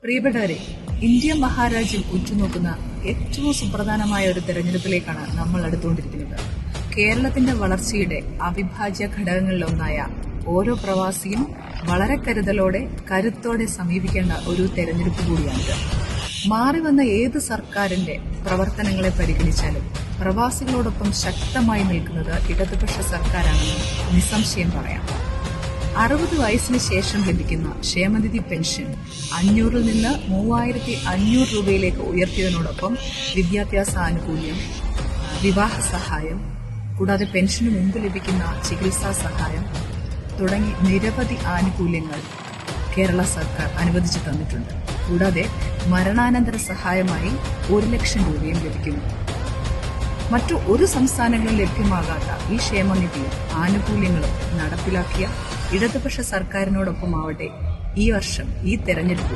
പ്രിയപ്പെട്ടവരെ, ഇന്ത്യ മഹാരാജ്യം ഉറ്റുനോക്കുന്ന ഏറ്റവും സുപ്രധാനമായ ഒരു തെരഞ്ഞെടുപ്പിലേക്കാണ് നമ്മൾ അടുത്തുകൊണ്ടിരിക്കുന്നത്. കേരളത്തിന്റെ വളർച്ചയുടെ അവിഭാജ്യ ഘടകങ്ങളിലൊന്നായ ഓരോ പ്രവാസിയും വളരെ കരുത്തോടെ സമീപിക്കേണ്ട ഒരു തെരഞ്ഞെടുപ്പ് കൂടിയാണിത്. മാറിവന്ന ഏത് സർക്കാരിന്റെ പ്രവർത്തനങ്ങളെ പരിഗണിച്ചാലും പ്രവാസികളോടൊപ്പം ശക്തമായി നിൽക്കുന്നത് ഇടതുപക്ഷ സർക്കാരാണെന്ന് നിസ്സംശയം പറയാം. 60 വയസ്സിന് ശേഷം ലഭിക്കുന്ന ക്ഷേമനിധി പെൻഷൻ 500-ൽ നിന്ന് 3500 രൂപയിലേക്ക് ഉയർത്തിയതിനോടൊപ്പം വിദ്യാഭ്യാസ ആനുകൂല്യം, വിവാഹ സഹായം, കൂടാതെ പെൻഷന് മുമ്പ് ലഭിക്കുന്ന ചികിത്സാ സഹായം തുടങ്ങി നിരവധി ആനുകൂല്യങ്ങൾ കേരള സർക്കാർ അനുവദിച്ചു തന്നിട്ടുണ്ട്. കൂടാതെ മരണാനന്തര സഹായമായി 1 ലക്ഷം രൂപയും ലഭിക്കുന്നു. മറ്റു ഒരു സംസ്ഥാനങ്ങളിലും ലഭ്യമാകാത്ത ഈ ക്ഷേമനിധിയും ആനുകൂല്യങ്ങളും നടപ്പിലാക്കിയ ഇടതുപക്ഷ സർക്കാരിനോടൊപ്പമാവട്ടെ ഈ വർഷം ഈ തെരഞ്ഞെടുപ്പ്